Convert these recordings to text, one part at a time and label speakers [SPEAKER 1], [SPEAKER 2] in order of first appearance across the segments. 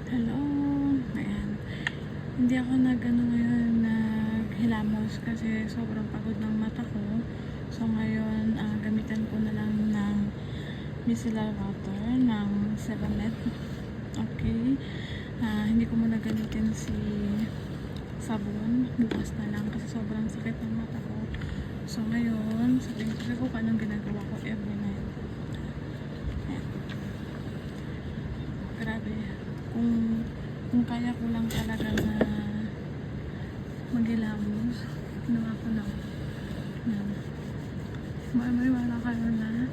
[SPEAKER 1] Hello. Ayan. Hindi ako ngayon naghilamos kasi sobrang pagod ng mata ko. So ngayon, gamitan ko na lang ng micellar water ng 7net. Okay. Hindi ko muna gamitin si sabon. Bukas na lang kasi sobrang sakit ng mata ko. So ngayon, sabihin ko kung anong ginagawa ko every night. Ayan. Grabe. Kung kaya ko lang talaga na maghilamos, ginawa ko na. Yan. Wala kayo na.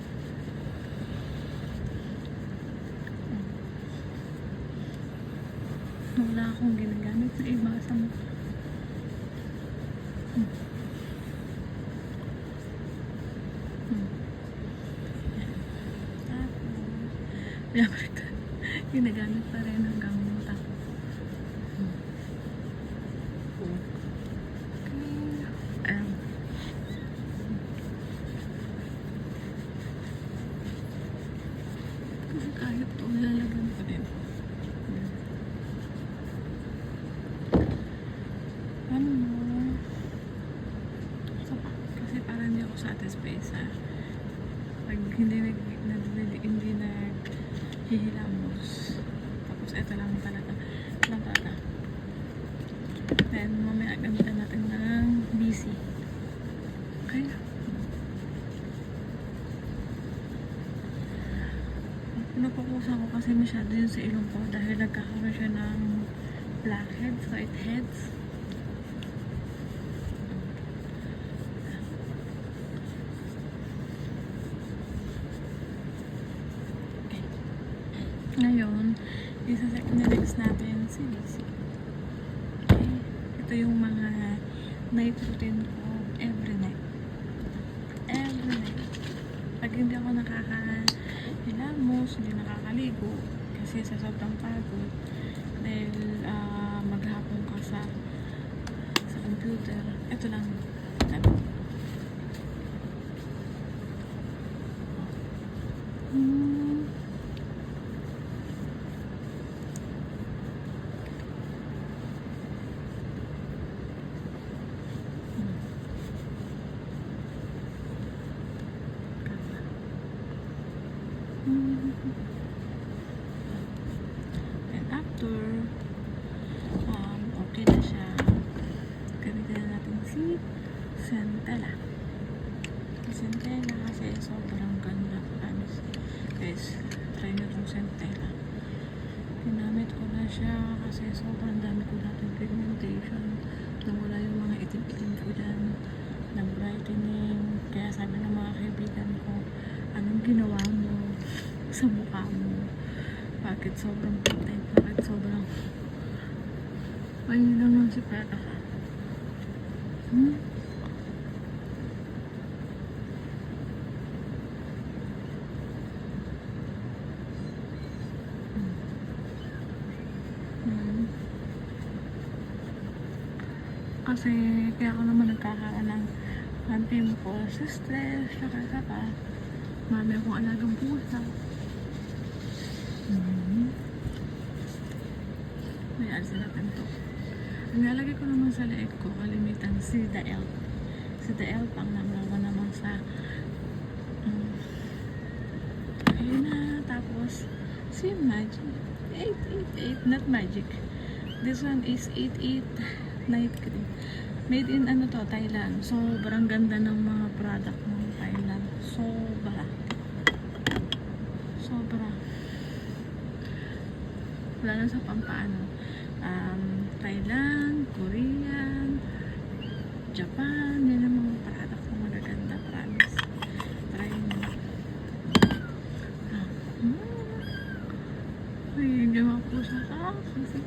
[SPEAKER 1] Wala akong ginagamit sa iba sa mukha. Tapos, ginagamit pa rin hanggang mata ko. Kasi kahit ito, lalagyan ko din. Ano mo? Kasi parang hindi ako satisfied sa pag hindi naghihilamos. Tapos ito lang talaga. Then mamaya gamitan natin ng BC. Okay? Napakusa ko kasi masyado yun sa ilong ko dahil nagkakaroon siya ng blackheads, whiteheads. Okay. Ngayon, next natin si BC. Okay. Ito yung mga night routine ko every night. Pag hindi ako nakakahilamos, hindi nakakaligo kasi sa sobrang pagod dahil maghapon ka sa computer, ito lang and after okay na siya, gamitin na natin si Centella kasi sobrang ganda. Promise guys, try nyo itong Centella. Ginamit ko na siya kasi sobrang dami ko natin pigmentation, nawala yung mga itim-itim ko dyan, nag-brightening. Kaya sabi ng mga kaibigan ko, anong ginawa mo sa mukha mo? Bakit sobrang puti? Bakit sobrang ayun lang si Peta ka? Kasi kaya ako naman nagkakaroon ng pimples, stress, saka mami akong alagang pusa. May alsin natin to. Ang nalagay ko naman sa leeg ko, kalimitan si The Elf. Si The Elf ang number 1 naman sa ayun na. Tapos si Magic 888, not Magic. This one is 88 night cream. Made in Thailand. Sobrang ganda ng mga product ng Thailand. Sobra. Wala na sa pampaano. Thailand, Korean, Japan, yan ang mga product na magaganda. Promise. Try mo. Ay, hindi mapusa ka. Kasi,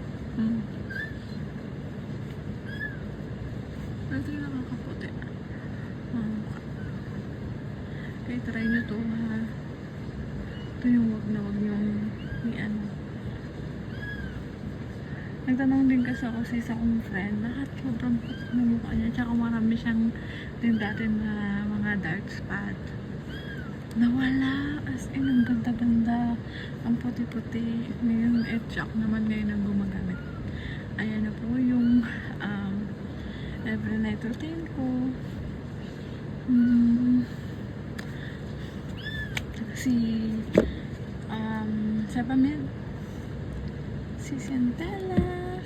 [SPEAKER 1] ito yung nakakaputi. Kaya try nyo to, ha. Ito yung wag yung nagtanong din kasi ako sa isa kong friend, bakit sobrang puti na mukha niya, tsaka marami siyang din dati na mga dark spot. nawala. As in, ang ganda-ganda. Ang puti-puti. Ngayon, shock naman ngayon ang gumagamit. Ayan na po yung every night routine ko. Si Sebamed, si Centella,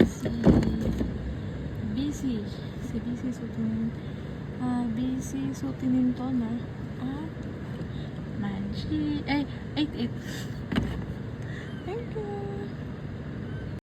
[SPEAKER 1] si BC sutinin toner, at Manji, 88. Thank you.